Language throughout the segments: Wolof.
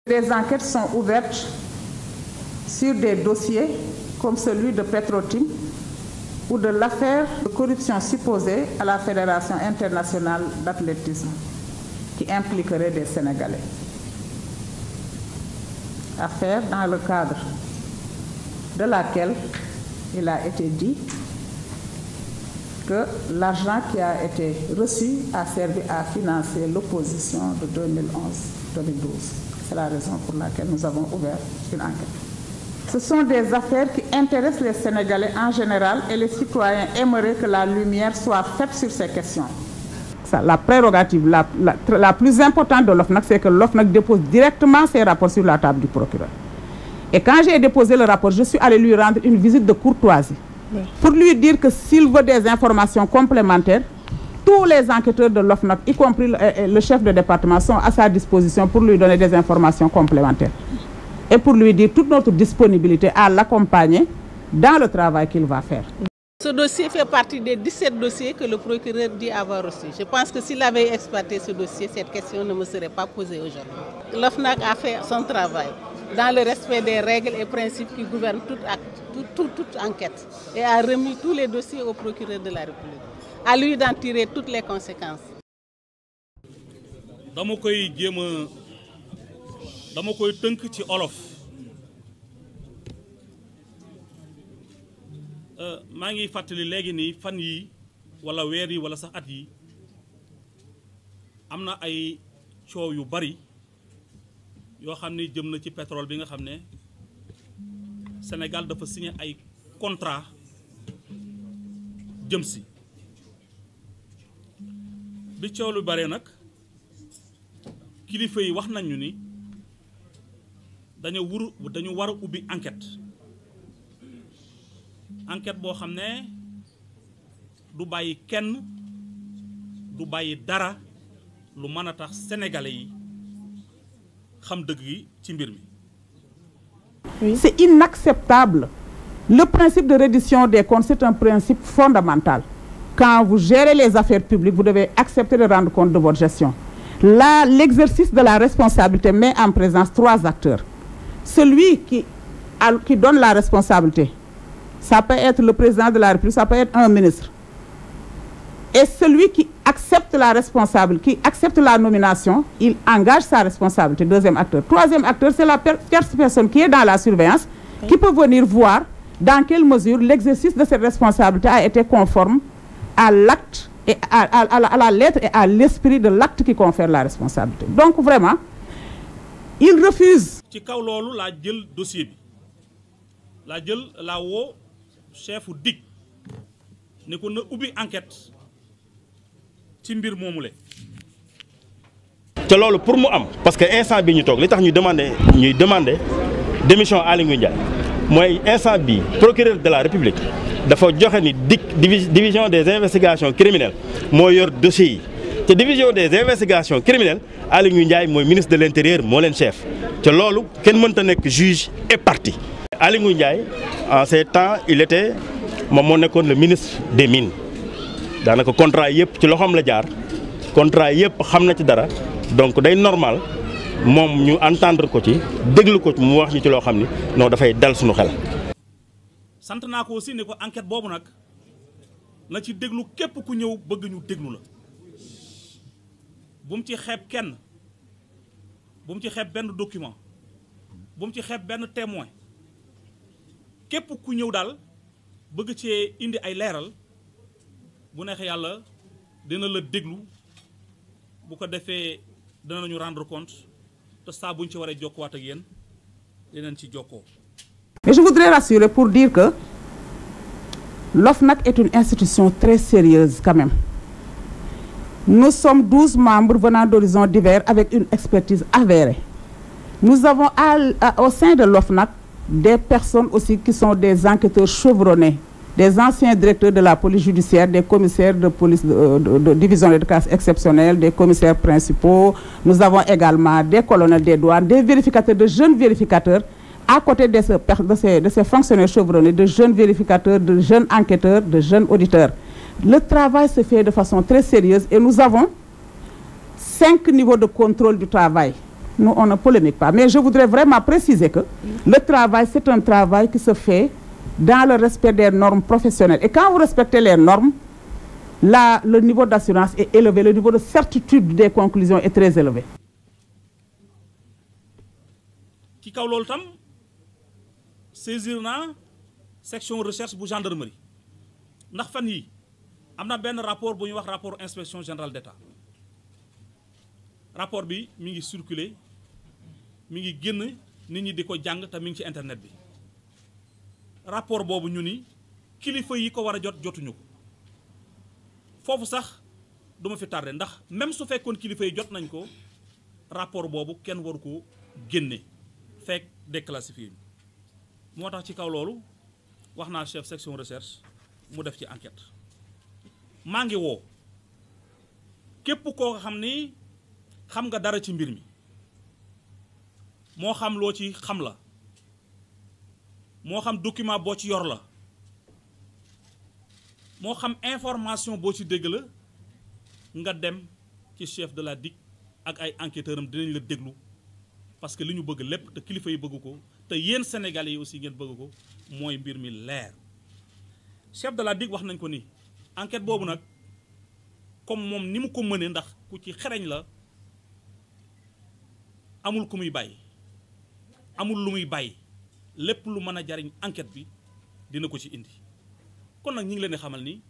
Des enquêtes sont ouvertes sur des dossiers comme celui de Petro-Tim ou de l'affaire de corruption supposée à la Fédération internationale d'athlétisme qui impliquerait des Sénégalais. Affaire dans le cadre de laquelle il a été dit que l'argent qui a été reçu a servi à financer l'opposition de 2011-2012. C'est la raison pour laquelle nous avons ouvert une enquête. Ce sont des affaires qui intéressent les Sénégalais en général et les citoyens aimeraient que la lumière soit faite sur ces questions. La prérogative la plus importante de l'OFNAC, c'est que l'OFNAC dépose directement ses rapports sur la table du procureur. Et quand j'ai déposé le rapport, je suis allée lui rendre une visite de courtoisie pour lui dire que s'il veut des informations complémentaires, tous les enquêteurs de l'OFNAC, y compris le chef de département, sont à sa disposition pour lui donner des informations complémentaires. Et pour lui dire toute notre disponibilité à l'accompagner dans le travail qu'il va faire. Ce dossier fait partie des 17 dossiers que le procureur dit avoir reçus. Je pense que s'il avait exploité ce dossier, cette question ne me serait pas posée aujourd'hui. L'OFNAC a fait son travail dans le respect des règles et principes qui gouvernent toute enquête et a remis tous les dossiers au procureur de la République. À lui d'en tirer toutes les conséquences. dama koy tënk ci olof maa ngi fàttali léegi nii fan yi wala weer yi wala sax at yi am na ay coow yu bari yoo xam ne jëm na ci pétrole bi nga xam ne Sénégal dafa signé ay contrat jëm si bi coow lu bare nag kilifa yi wax nañu ni dañu war a ubbi enquête boo xam ne du bàyyi kenn du bàyyi dara lu mën a tax sénégalais yi xam dëgg yi ci mbir mi. Oui. C'est inacceptable. Le principe de reddition des comptes, c'est un principe fondamental. Quand vous gérez les affaires publiques, vous devez accepter de rendre compte de votre gestion. Là, l'exercice de la responsabilité met en présence 3 acteurs. Celui qui donne la responsabilité, ça peut être le président de la République, ça peut être un ministre. Et celui qui accepte la responsabilité, qui accepte la nomination, il engage sa responsabilité. 2e acteur. 3e acteur, c'est la personne qui est dans la surveillance, qui peut venir voir dans quelle mesure l'exercice de cette responsabilité a été conforme à l'acte et à la lettre et à l'esprit de l'acte qui confère la responsabilité. Donc vraiment, il refuse. ci kaw loolu laa jël dossier bi laa woo chefu DIC ne ko na ubbi enquête ci mbir moomule. te loolu pour mu am parce que instant bi ñu toog li tax ñuy demander démission Aly Ngouille Ndiaye mooy instant bi procureur de la République dafa joxe ni DIC division des investigations criminelles moo yor dossier yi te division des investigations criminelles Aly Ngouille Ndiaye mooy ministre de l'intérieur moo leen chef te loolu kenn mënta nekk juge et partie. Aly Ngouille Ndiaye en ces temps il était moom moo nekkoon le ministre des mines daanaka contrat yëpp ci loxoom la jaar contrat yëpp xam na ci dara donc day normal moom ñu entendre ko ci déglu ko ci mu wax ñu ci loo xam ni non dafay dal suñu xel. sant naa ko aussi ne ko enquête boobu nag na ci déglu képp ku ñëw bëgg ñu déglu la bu mu ci xeeb kenn bu mu ci xeeb benn document bu mu ci xeeb benn témoin képp ku ñëw daal bëgg cee indi ay leeral bu neexee yàlla dina la déglu bu ko defee dinañu rendre compte te saa buñ ci waree jokkuwaat ak yéen dinañ ci jokkoo. Mais je voudrais rassurer pour dire que l'OFNAC est une institution très sérieuse quand même. Nous sommes 12 membres venant d'horizons divers avec une expertise avérée. Nous avons au sein de l'OFNAC des personnes aussi qui sont des enquêteurs chevronnés, des anciens directeurs de la police judiciaire, des commissaires de police de division de cas exceptionnels, des commissaires principaux. Nous avons également des colonels des douanes, des vérificateurs, de jeunes vérificateurs, à côté de ces fonctionnaires chevronnés, de jeunes vérificateurs, de jeunes enquêteurs, de jeunes auditeurs. Le travail se fait de façon très sérieuse et nous avons 5 niveaux de contrôle du travail. nous, on ne polémique pas. Mais je voudrais vraiment préciser que le travail, c'est un travail qui se fait dans le respect des normes professionnelles. Et quand vous respectez les normes, là, le niveau d'assurance est élevé, le niveau de certitude des conclusions est très élevé. ci kaw loolu tam saisir naa section recherche bu gendarmerie ndax fan yi am na benn rapport bu ñuy wax rapport inspection générale d'État rapport bi mi ngi circuler mi ngi génn nit ñi di ko jàng te mi ngi ci internet bi rapport boobu ñu ni kilifa yi ko war a jot jotuñu ko foofu sax duma fi tardé ndax même su fekkoon kilifa yi jot nañ ko rapport boobu kenn waru ko génne fekk déclassifié moo tax ci kaw loolu wax naa chef section recherche mu def ci enquête maa ngi woo képp koo xam ni xam nga dara ci mbir mi moo xam loo ci xam la moo xam document boo ci yor la moo xam information boo ci dégg la nga dem ci chef de la DIC ak ay enquêteurs am dinañ la déglu parce que li ñu bëgg lépp te kilifa yi bëgg ko te yéen Sénégalais yi aussi ngeen bëgg ko mooy mbir mi leer chef de la DIC wax nañ ko ni enquête boobu nag comme moom ni mu ko mënee ndax ku ci xereñ la amul ku muy bàyyi amul lu muy bàyyi lépp lu mën a jariñ enquête bi dina ko ci indi kon nag ñi ngi leen di xamal ni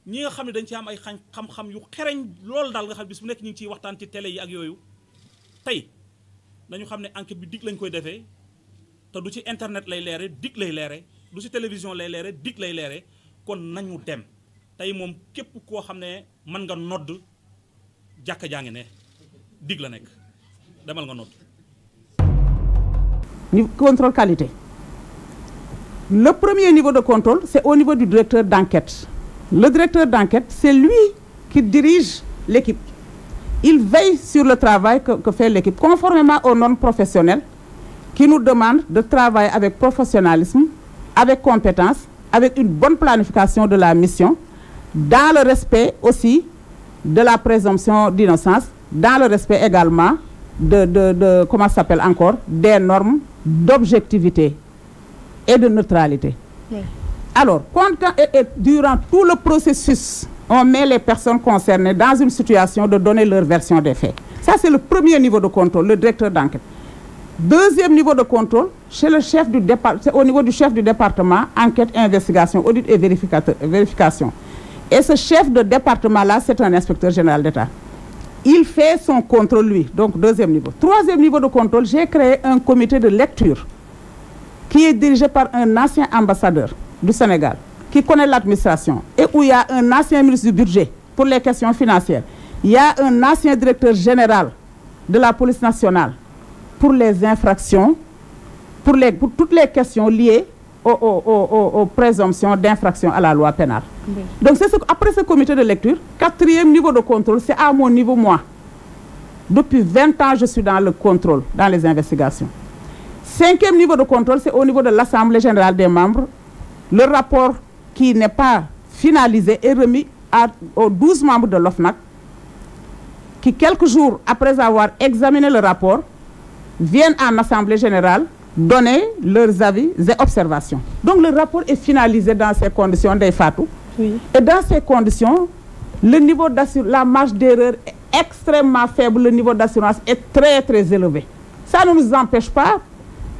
ñi nga xam ne dañ ci am ay xam-xam yu xereñ loolu daal nga xam bis bu nekk ñu ngi ciy waxtaan ci télé yi ak yooyu tey nañu xam ne enquête bi DIC lañ koy defee te du ci internet lay leere DIC lay leere du ci télévision lay leere DIC lay leere kon nañu dem tey moom képp koo xam ne mën nga nodd jàkka jaa ngi ne DIC la nekk demal nga nodd. Contrôle qualité. Le premier niveau de contrôle, c'est au niveau du directeur d'enquête. Le directeur d'enquête, c'est lui qui dirige l'équipe. Il veille sur le travail que fait l'équipe, conformément aux normes professionnelles qui nous demandent de travailler avec professionnalisme, avec compétence, avec une bonne planification de la mission, dans le respect aussi de la présomption d'innocence, dans le respect également comment ça s'appelle encore, des normes d'objectivité et de neutralité. Oui. Alors, durant tout le processus, on met les personnes concernées dans une situation de donner leur version des faits. Ça, c'est le premier niveau de contrôle, le directeur d'enquête. Deuxième niveau de contrôle, c'est au niveau du chef du département, enquête, investigation, audit et vérification. Et ce chef de département-là, c'est un inspecteur général d'État. Il fait son contrôle, lui. Donc, deuxième niveau. Troisième niveau de contrôle, j'ai créé un comité de lecture qui est dirigé par un ancien ambassadeur du Sénégal, qui connaît l'administration, et où il y a un ancien ministre du budget pour les questions financières. Il y a un ancien directeur général de la police nationale pour les infractions, pour toutes les questions liées aux présomptions d'infraction à la loi pénale. Oui. Donc, après ce comité de lecture, quatrième niveau de contrôle, c'est à mon niveau, moi. Depuis 20 ans, je suis dans le contrôle, dans les investigations. Cinquième niveau de contrôle, c'est au niveau de l'Assemblée générale des membres. Le rapport qui n'est pas finalisé est remis aux 12 membres de l'OFNAC, qui, quelques jours après avoir examiné le rapport, viennent en Assemblée générale donner leurs avis et observations. Donc le rapport est finalisé dans ces conditions d'Eifatou. Oui. Et dans ces conditions, le niveau la marge d'erreur est extrêmement faible, le niveau d'assurance est très très élevé. Ça ne nous empêche pas,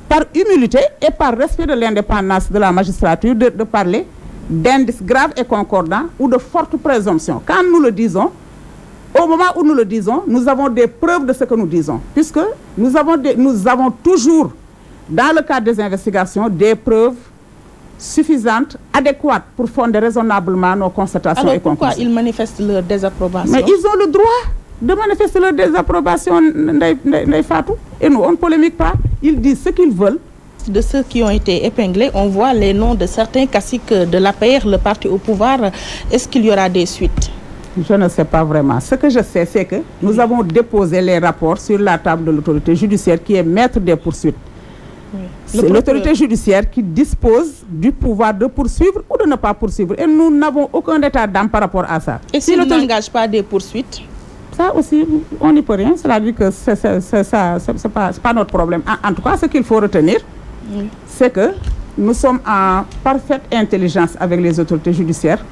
par humilité et par respect de l'indépendance de la magistrature, de parler d'indices graves et concordants ou de fortes présomptions. Quand nous le disons, au moment où nous le disons, nous avons des preuves de ce que nous disons, puisque nous avons toujours, dans le cadre des investigations, des preuves suffisantes, adéquates pour fonder raisonnablement nos constatations et conclusions. Pourquoi ils manifestent leur désapprobation? Mais ils ont le droit de manifester leur désapprobation, Fatou. Et nous, on ne polémique pas. Ils disent ce qu'ils veulent. De ceux qui ont été épinglés, on voit les noms de certains caciques de l'APR, le parti au pouvoir. Est-ce qu'il y aura des suites? Je ne sais pas vraiment. Ce que je sais, c'est que nous avons déposé les rapports sur la table de l'autorité judiciaire qui est maître des poursuites. Oui. C'est l'autorité judiciaire qui dispose du pouvoir de poursuivre ou de ne pas poursuivre. Et nous n'avons aucun état d'âme par rapport à ça. Et s'il n'engage pas des poursuites? ça aussi, on n'y peut rien. C'est-à-dire que c'est pas notre problème. En tout cas, ce qu'il faut retenir, c'est que nous sommes en parfaite intelligence avec les autorités judiciaires